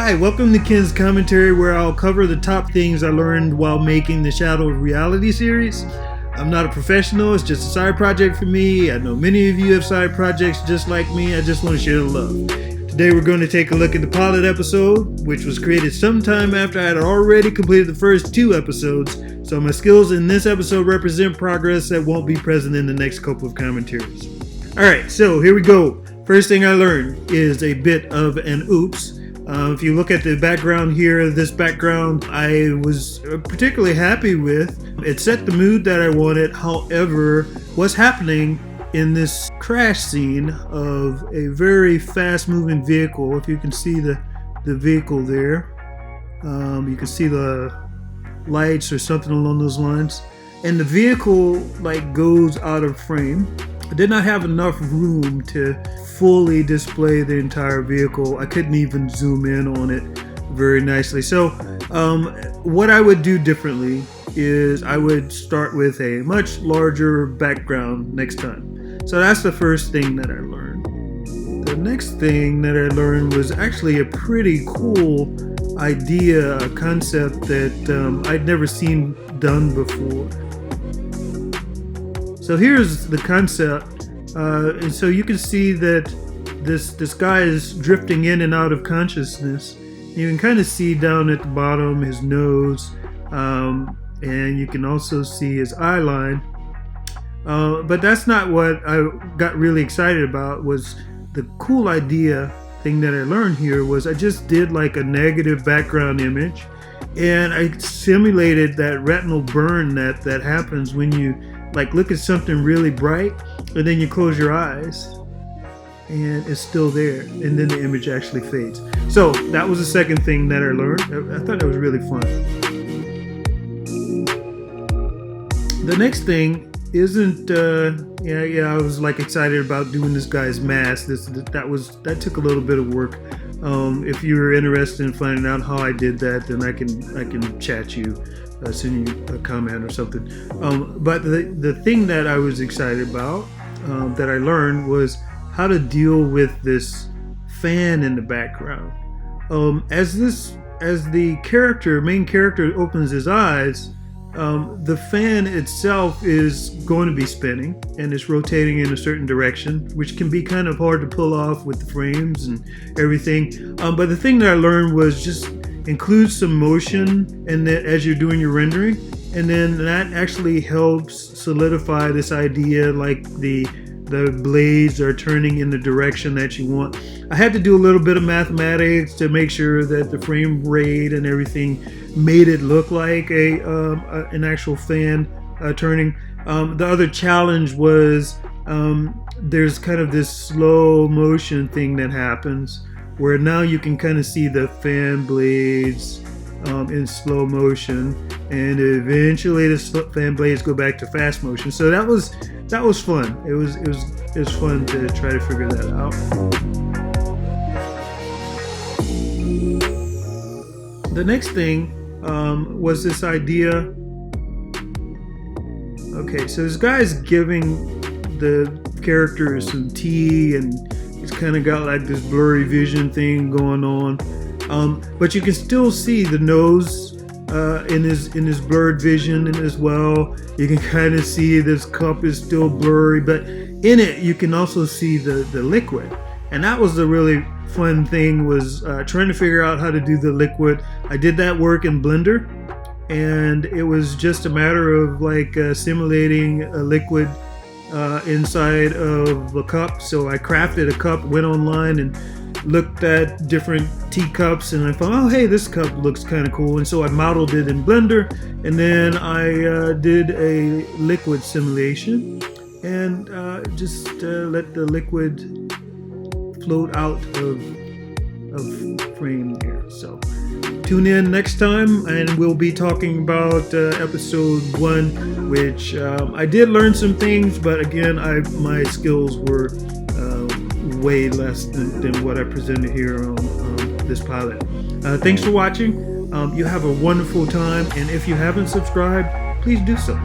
Hi, welcome to Ken's Commentary, where I'll cover the top things I learned while making the Shadow of Reality series. I'm not a professional, it's just a side project for me. I know many of you have side projects just like me. I just want to share the love. Today we're going to take a look at the pilot episode, which was created sometime after I had already completed the first 2 episodes, so my skills in this episode represent progress that won't be present in the next couple of commentaries. Alright, so here we go. First thing I learned is a bit of an oops. If you look at the background here, this background I was particularly happy with. It set the mood that I wanted. However, what's happening in this crash scene of a very fast moving vehicle, if you can see the vehicle there, you can see the lights or something along those lines, and the vehicle like goes out of frame. I did not have enough room to fully display the entire vehicle. I couldn't even zoom in on it very nicely. So what I would do differently is I would start with a much larger background next time. So that's the first thing that I learned. The next thing that I learned was actually a pretty cool idea, a concept that I'd never seen done before. So here's the concept, and so you can see that this guy is drifting in and out of consciousness. You can kind of see down at the bottom his nose, and you can also see his eye line. But that's not what I got really excited about. Was the cool idea thing that I learned here was I just did like a negative background image, and I simulated that retinal burn that happens when you like look at something really bright and then you close your eyes and it's still there, and then the image actually fades. So that was the second thing that I learned. I thought that was really fun. The next thing isn't I was like excited about doing this guy's mask. That took a little bit of work. If you're interested in finding out how I did that, then I can chat you, send you a comment or something. But the thing that I was excited about, that I learned, was how to deal with this fan in the background. As the main character opens his eyes, the fan itself is going to be spinning and it's rotating in a certain direction, which can be kind of hard to pull off with the frames and everything. But the thing that I learned was just include some motion and that as you're doing your rendering, and then that actually helps solidify this idea like the blades are turning in the direction that you want. I had to do a little bit of mathematics to make sure that the frame rate and everything made it look like an actual fan turning. The other challenge was there's kind of this slow motion thing that happens where now you can kind of see the fan blades in slow motion, and eventually the fan blades go back to fast motion. So that was fun. It was fun to try to figure that out. The next thing was this idea. Okay, so this guy's giving the characters some tea, and he's kind of got like this blurry vision thing going on. But you can still see the nose in his blurred vision, and as well you can kind of see this cup is still blurry, but in it you can also see the liquid. And that was the really fun thing, was trying to figure out how to do the liquid. I did that work in Blender, and it was just a matter of like simulating a liquid inside of a cup. So I crafted a cup, went online and looked at different teacups, and I thought, oh hey, this cup looks kind of cool, and so I modeled it in Blender, and then I did a liquid simulation and just let the liquid float out of frame there. So tune in next time, and we'll be talking about episode 1, which I did learn some things, but again my skills were way less than what I presented here on this pilot. Thanks for watching. You have a wonderful time, and if you haven't subscribed, please do so.